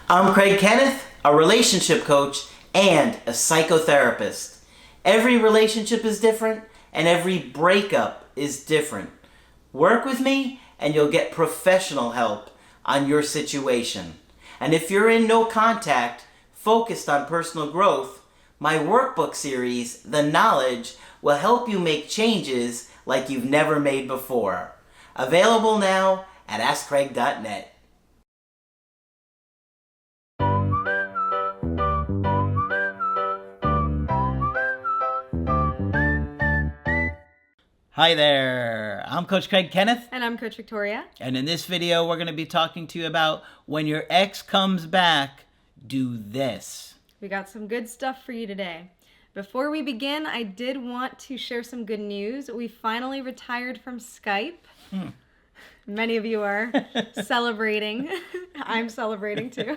I'm Craig Kenneth, a relationship coach and a psychotherapist. Every relationship is different and every breakup is different. Work with me and you'll get professional help on your situation. And if you're in no contact, focused on personal growth, my workbook series, The Knowledge, will help you make changes like you've never made before. Available now at AskCraig.net. Hi there, I'm Coach Craig Kenneth. And I'm Coach Victoria. And in this video, we're going to be talking to you about when your ex comes back, do this. We got some good stuff for you today. Before we begin, I did want to share some good news. We finally retired from Skype. Many of you are celebrating. I'm celebrating too.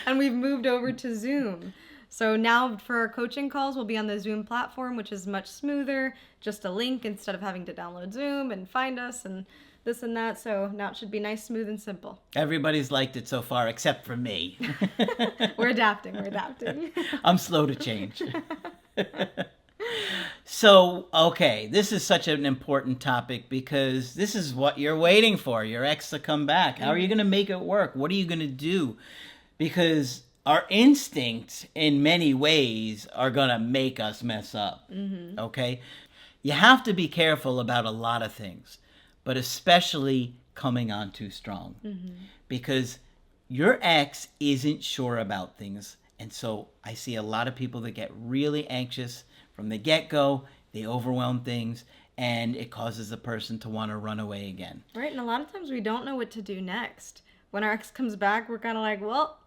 And we've moved over to Zoom. So now for our coaching calls, we'll be on the Zoom platform, which is much smoother. Just a link instead of having to download Zoom and find us and this and that. So now it should be nice, smooth, and simple. Everybody's liked it so far, except for me. We're adapting. I'm slow to change. So, okay, this is such an important topic because this is what you're waiting for, your ex to come back. How are you going to make it work? What are you going to do? Because our instincts in many ways are going to make us mess up, okay? You have to be careful about a lot of things, but especially coming on too strong because your ex isn't sure about things. And so I see a lot of people that get really anxious from the get-go, they overwhelm things, and it causes the person to want to run away again. Right, and a lot of times we don't know what to do next. When our ex comes back, we're kind of like, well,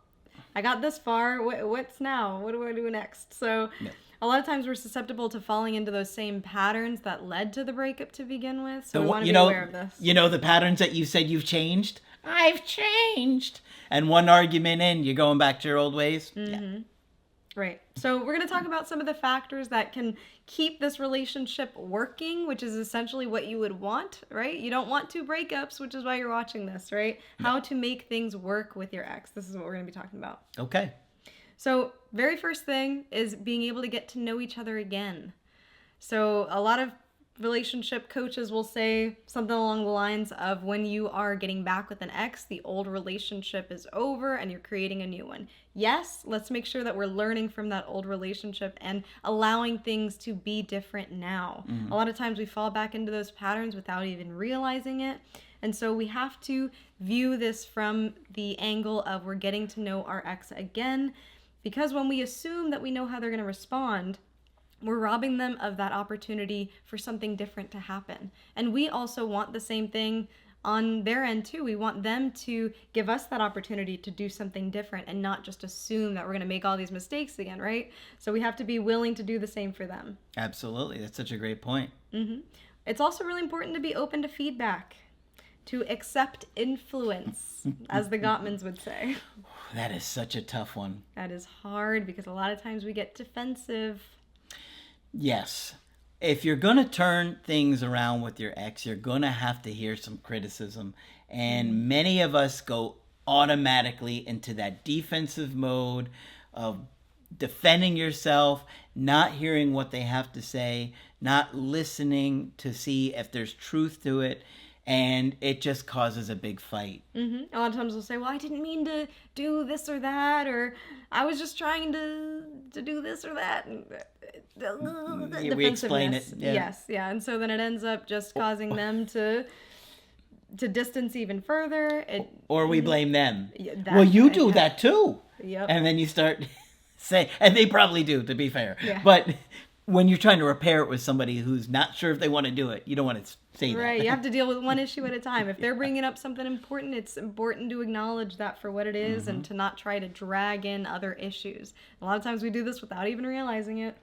I got this far. What's now? What do I do next? So a lot of times we're susceptible to falling into those same patterns that led to the breakup to begin with. So we want to be aware of this. You know the patterns that you said you've changed? I've changed. And one argument in, you're going back to your old ways? Yeah. Right. So we're going to talk about some of the factors that can keep this relationship working, which is essentially what you would want, right? You don't want two breakups, which is why you're watching this, right? How to make things work with your ex. This is what we're going to be talking about. Okay. So very first thing is being able to get to know each other again. So a lot of relationship coaches will say something along the lines of when you are getting back with an ex, the old relationship is over and you're creating a new one. Yes, let's make sure that we're learning from that old relationship and allowing things to be different now. A lot of times we fall back into those patterns without even realizing it. And so we have to view this from the angle of we're getting to know our ex again, because when we assume that we know how they're going to respond, we're robbing them of that opportunity for something different to happen. And we also want the same thing on their end too. We want them to give us that opportunity to do something different and not just assume that we're going to make all these mistakes again, right? So we have to be willing to do the same for them. Absolutely. That's such a great point. It's also really important to be open to feedback, to accept influence, as the Gottmans would say. That is such a tough one. That is hard because a lot of times we get defensive. Yes. If you're going to turn things around with your ex, you're going to have to hear some criticism. And many of us go automatically into that defensive mode of defending yourself, not hearing what they have to say, not listening to see if there's truth to it. And it just causes a big fight. A lot of times we'll say, well, I didn't mean to do this or that, or I was just trying to do this or that. We explain it. Yeah. Yes, yeah. And so then it ends up just causing them to distance even further. Or we blame them. Yeah, well, you do that too. Yep. And then you start saying, and they probably do, to be fair. Yeah. But when you're trying to repair it with somebody who's not sure if they want to do it, you don't want to say that. Right, you have to deal with one issue at a time. If they're bringing up something important, it's important to acknowledge that for what it is and to not try to drag in other issues. A lot of times we do this without even realizing it.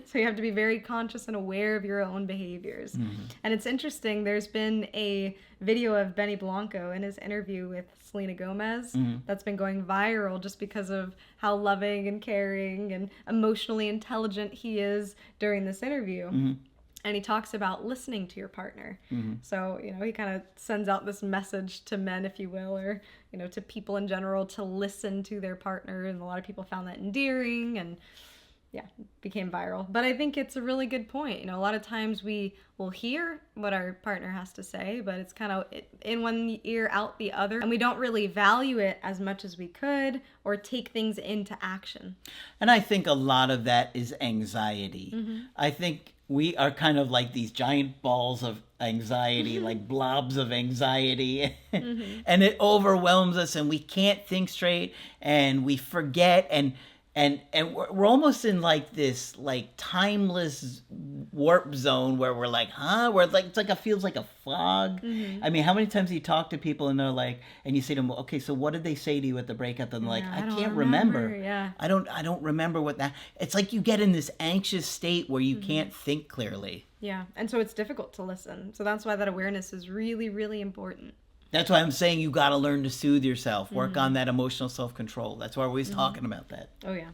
So you have to be very conscious and aware of your own behaviors. And it's interesting, there's been a video of Benny Blanco in his interview with Selena Gomez that's been going viral just because of how loving and caring and emotionally intelligent he is during this interview. And he talks about listening to your partner. So, he kind of sends out this message to men, if you will, or, to people in general, to listen to their partner. And a lot of people found that endearing and, yeah, became viral. But I think it's a really good point. A lot of times we will hear what our partner has to say, but it's kind of in one ear, out the other. And we don't really value it as much as we could or take things into action. And I think a lot of that is anxiety. I think we are kind of like these giant balls of anxiety, like blobs of anxiety, and it overwhelms us, and we can't think straight, and we forget, and we're almost in like this like timeless warp zone where we're like, where like it feels like a fog. I mean, how many times do you talk to people and they're like, and you say to them, okay, so what did they say to you at the breakup? And they're like, I can't remember. Yeah. I don't remember what that. It's like you get in this anxious state where you can't think clearly. Yeah, and so it's difficult to listen. So that's why that awareness is really, really important. That's why I'm saying you got to learn to soothe yourself, work on that emotional self-control. That's why we're always talking about that. Oh, yeah.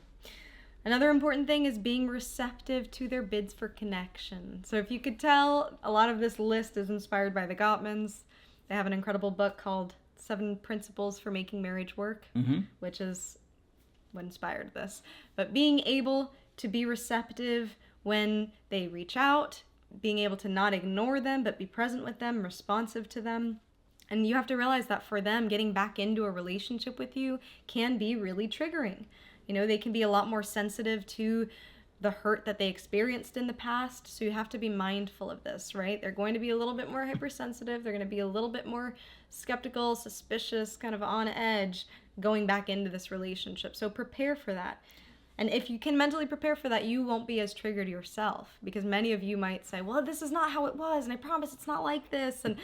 Another important thing is being receptive to their bids for connection. So if you could tell, a lot of this list is inspired by the Gottmans. They have an incredible book called 7 Principles for Making Marriage Work, which is what inspired this. But being able to be receptive when they reach out, being able to not ignore them, but be present with them, responsive to them. And you have to realize that for them, getting back into a relationship with you can be really triggering. They can be a lot more sensitive to the hurt that they experienced in the past. So you have to be mindful of this, right? They're going to be a little bit more hypersensitive. They're going to be a little bit more skeptical, suspicious, kind of on edge going back into this relationship. So prepare for that. And if you can mentally prepare for that, you won't be as triggered yourself, because many of you might say, well, this is not how it was, and I promise it's not like this, and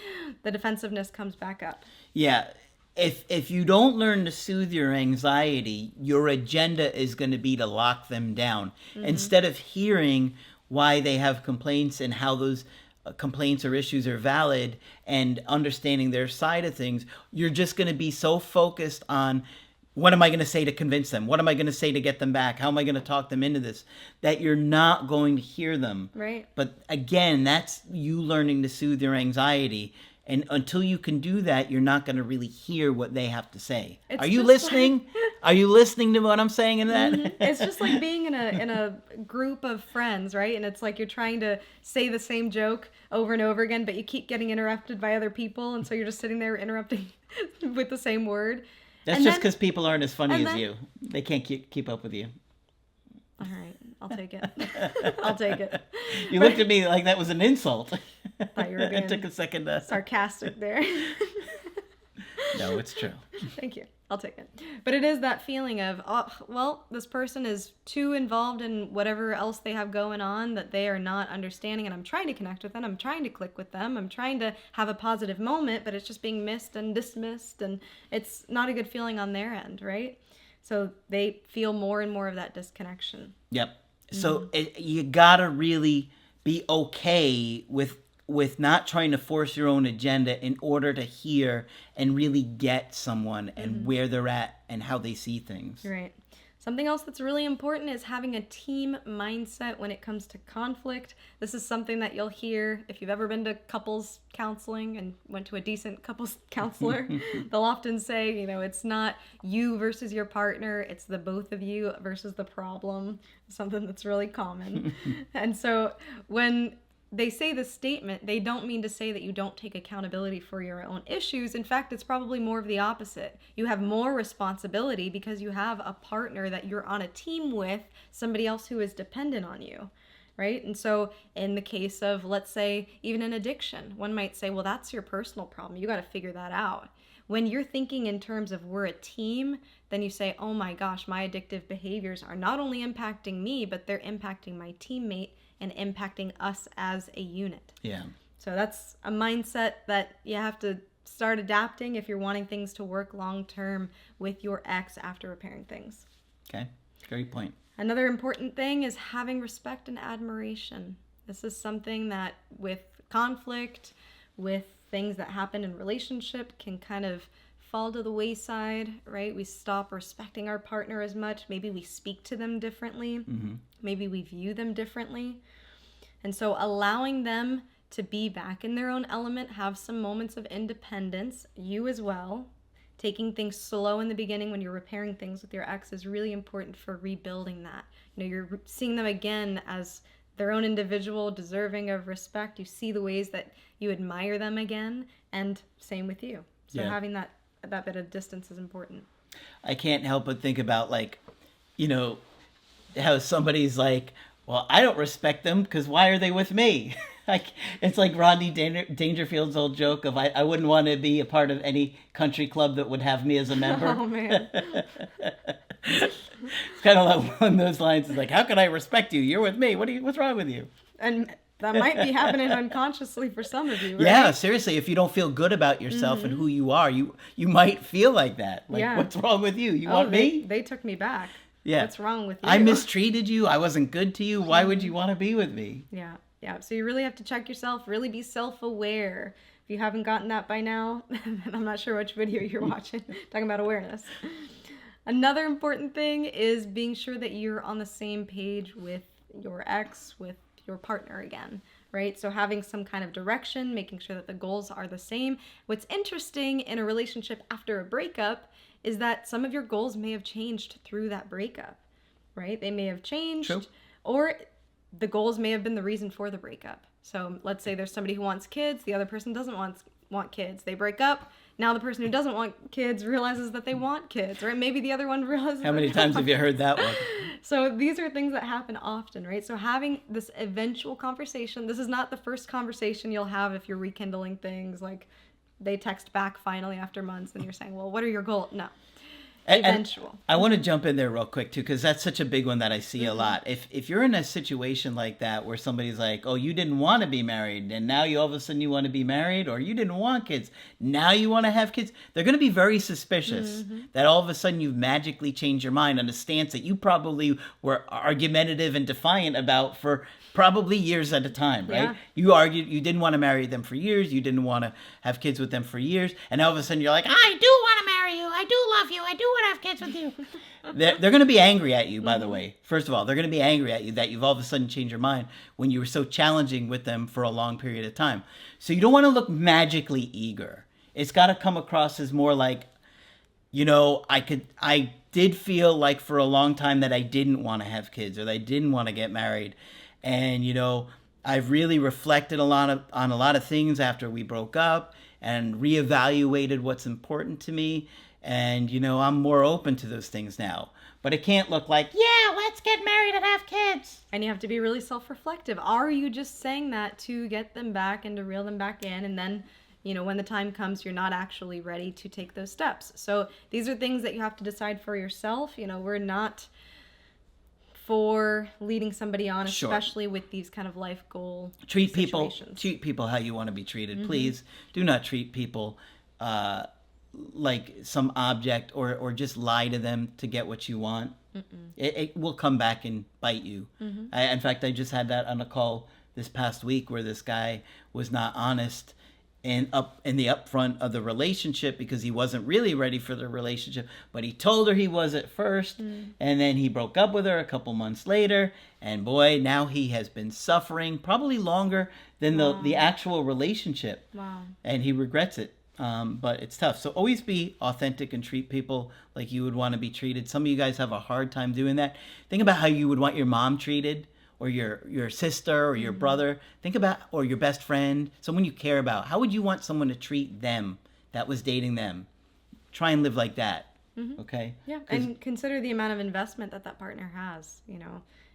the defensiveness comes back up. Yeah. If you don't learn to soothe your anxiety, your agenda is going to be to lock them down. Instead of hearing why they have complaints and how those complaints or issues are valid and understanding their side of things, you're just going to be so focused on, what am I going to say to convince them? What am I going to say to get them back? How am I going to talk them into this? That you're not going to hear them. Right. But again, that's you learning to soothe your anxiety. And until you can do that, you're not going to really hear what they have to say. Are you listening? Are you listening to what I'm saying in that? It's just like being in a group of friends, right? And it's like you're trying to say the same joke over and over again, but you keep getting interrupted by other people. And so you're just sitting there interrupting with the same word. That's just because people aren't as funny as you. They can't keep up with you. All right, I'll take it. I'll take it. You looked at me like that was an insult. I thought you were being It took a second to... sarcastic there. No, it's true. Thank you. I'll take it. But it is that feeling of, oh, well, this person is too involved in whatever else they have going on that they are not understanding, and I'm trying to connect with them. I'm trying to click with them. I'm trying to have a positive moment, but it's just being missed and dismissed, and it's not a good feeling on their end, right? So they feel more and more of that disconnection. Yep. So you gotta really be okay with not trying to force your own agenda in order to hear and really get someone and where they're at and how they see things. Right. Something else that's really important is having a team mindset when it comes to conflict. This is something that you'll hear if you've ever been to couples counseling and went to a decent couples counselor. They'll often say, it's not you versus your partner, it's the both of you versus the problem, something that's really common. And so when they say this statement, they don't mean to say that you don't take accountability for your own issues. In fact, it's probably more of the opposite. You have more responsibility because you have a partner that you're on a team with, somebody else who is dependent on you, right? And so in the case of, let's say, even an addiction, one might say, well, that's your personal problem. You got to figure that out. When you're thinking in terms of we're a team, then you say, oh my gosh, my addictive behaviors are not only impacting me, but they're impacting my teammate and impacting us as a unit. Yeah. So that's a mindset that you have to start adapting if you're wanting things to work long term with your ex after repairing things. Okay. Great point. Another important thing is having respect and admiration. This is something that with conflict, with things that happen in relationship can kind of fall to the wayside, right? We stop respecting our partner as much. Maybe we speak to them differently. Maybe we view them differently. And so allowing them to be back in their own element, have some moments of independence, you as well. Taking things slow in the beginning when you're repairing things with your ex is really important for rebuilding that. You're seeing them again as their own individual, deserving of respect. You see the ways that you admire them again, and same with you. So having that bit of distance is important. I can't help but think about, like, how somebody's like, well, I don't respect them because why are they with me? Like, it's like Rodney Dangerfield's old joke of I wouldn't want to be a part of any country club that would have me as a member. Oh, man. It's kind of like one of those lines. It's like, how can I respect you? You're with me. What's wrong with you? And that might be happening unconsciously for some of you, right? Yeah, seriously. If you don't feel good about yourself and who you are, you might feel like that. Like, what's wrong with you? You want me? They took me back. Yeah. What's wrong with you? I mistreated you. I wasn't good to you. Why would you want to be with me? Yeah. Yeah. So you really have to check yourself, really be self-aware. If you haven't gotten that by now, then I'm not sure which video you're watching, talking about awareness. Another important thing is being sure that you're on the same page with your ex, with your partner again, right? So having some kind of direction, making sure that the goals are the same. What's interesting in a relationship after a breakup is that some of your goals may have changed through that breakup, right? They may have changed. True. Or the goals may have been the reason for the breakup. So let's say there's somebody who wants kids, the other person doesn't want kids. They break up. Now the person who doesn't want kids realizes that they want kids, right? Maybe the other one realizes. How many times have you heard that one? So these are things that happen often, right? So having this eventual conversation, this is not the first conversation you'll have if you're rekindling things, like they text back finally after months and you're saying, well, what are your goals? No. Eventual. I want to jump in there real quick too, because that's such a big one that I see a lot. If you're in a situation like that where somebody's like, oh, you didn't want to be married and now you all of a sudden you want to be married, or you didn't want kids, now you want to have kids, they're going to be very suspicious that all of a sudden you've magically changed your mind on a stance that you probably were argumentative and defiant about for probably years at a time, right? Yeah. You argued you didn't want to marry them for years, you didn't want to have kids with them for years, and all of a sudden you're like, I do want to marry you, I do love you, I do want to have kids with you. They're going to be angry at you, by the way. First of all, they're going to be angry at you that you've all of a sudden changed your mind when you were so challenging with them for a long period of time. So you don't want to look magically eager. It's got to come across as more like, I did feel like for a long time that I didn't want to have kids or that I didn't want to get married. And, I've really reflected on a lot of things after we broke up and reevaluated what's important to me. And, I'm more open to those things now. But it can't look like, yeah, let's get married and have kids. And you have to be really self-reflective. Are you just saying that to get them back and to reel them back in? And then, when the time comes, you're not actually ready to take those steps. So these are things that you have to decide for yourself. We're not for leading somebody on, especially with these kind of life goal situations. Treat people how you want to be treated. Please do not treat people like some object or just lie to them to get what you want. It will come back and bite you. In fact, I just had that on a call this past week where this guy was not honest in the upfront of the relationship because he wasn't really ready for the relationship, but he told her he was at first, and then he broke up with her a couple months later, and boy, now he has been suffering probably longer than the actual relationship. Wow. And he regrets it. But it's tough. So always be authentic and treat people like you would want to be treated. Some of you guys have a hard time doing that. Think about how you would want your mom treated, or your sister, or your brother. Think about, or your best friend, someone you care about. How would you want someone to treat them that was dating them? Try and live like that. Okay? Yeah, and consider the amount of investment that partner has.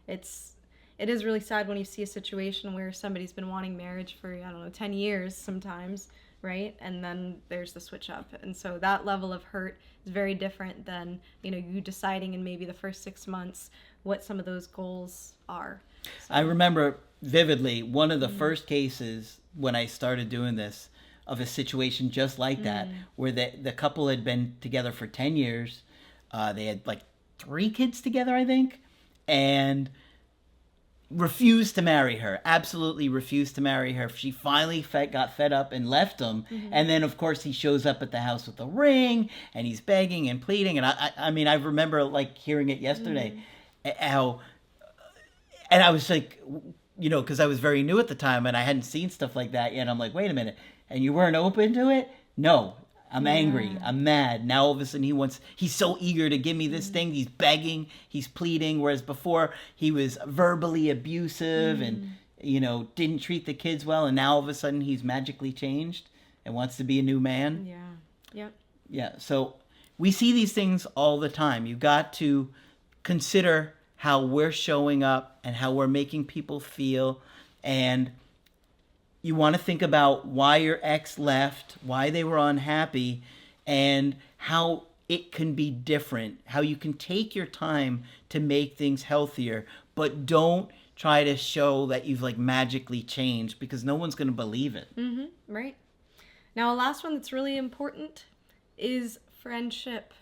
It is really sad when you see a situation where somebody's been wanting marriage for, 10 years sometimes, right? And then there's the switch up. And so that level of hurt is very different than, you deciding in maybe the first 6 months what some of those goals are. So. I remember vividly one of the first cases when I started doing this of a situation just like that, where the couple had been together for 10 years. They had like 3 kids together, I think, and refused to marry her. Absolutely refused to marry her. She finally got fed up and left him. And then, of course, he shows up at the house with a ring, and he's begging and pleading. And I mean, I remember like hearing it yesterday, how, and I was like, you know, because I was very new at the time and I hadn't seen stuff like that yet. I'm like, wait a minute. And you weren't open to it? No. I'm angry. I'm mad. Now all of a sudden he's so eager to give me this thing. He's begging, he's pleading. Whereas before he was verbally abusive and, you know, didn't treat the kids well. And now all of a sudden he's magically changed and wants to be a new man. Yeah. Yep. Yeah. So we see these things all the time. You've got to consider how we're showing up and how we're making people feel. And you want to think about why your ex left, why they were unhappy, and how it can be different, how you can take your time to make things healthier, but don't try to show that you've like magically changed, because no one's going to believe it. Right. Now, a last one that's really important is friendship,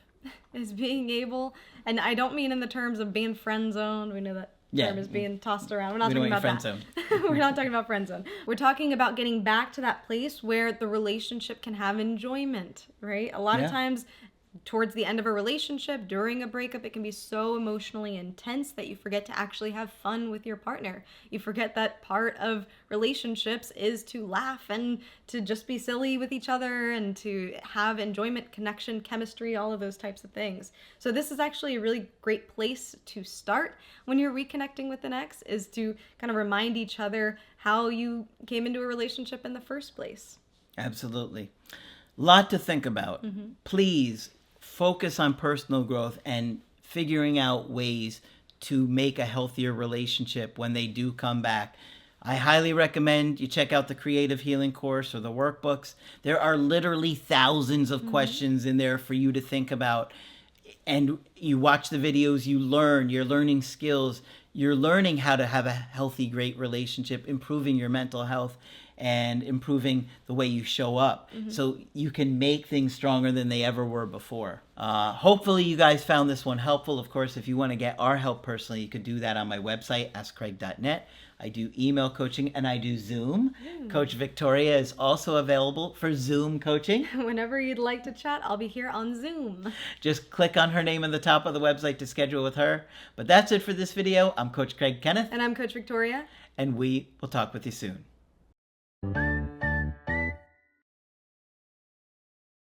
is being able, and I don't mean in the terms of being friend zoned. We know that term is being tossed around. We're not talking about friend that. zone. We're not talking about friend zone. We're talking about getting back to that place where the relationship can have enjoyment, right? A lot of times towards the end of a relationship, during a breakup, it can be so emotionally intense that you forget to actually have fun with your partner. You forget that part of relationships is to laugh and to just be silly with each other and to have enjoyment, connection, chemistry, all of those types of things. So this is actually a really great place to start when you're reconnecting with an ex, is to kind of remind each other how you came into a relationship in the first place. Absolutely. Lot to think about. Please focus on personal growth and figuring out ways to make a healthier relationship when they do come back. I highly recommend you check out the Creative Healing course or the workbooks. There are literally thousands of questions in there for you to think about. And you watch the videos, you learn, you're learning skills, you're learning how to have a healthy, great relationship, improving your mental health and improving the way you show up so you can make things stronger than they ever were before. Hopefully you guys found this one helpful. Of course, if you want to get our help personally, you could do that on my website, askcraig.net. I do email coaching and I do Zoom. Coach Victoria is also available for Zoom coaching. Whenever you'd like to chat, I'll be here on Zoom. Just click on her name at the top of the website to schedule with her. But that's it for this video. I'm Coach Craig Kenneth. And I'm Coach Victoria. And we will talk with you soon.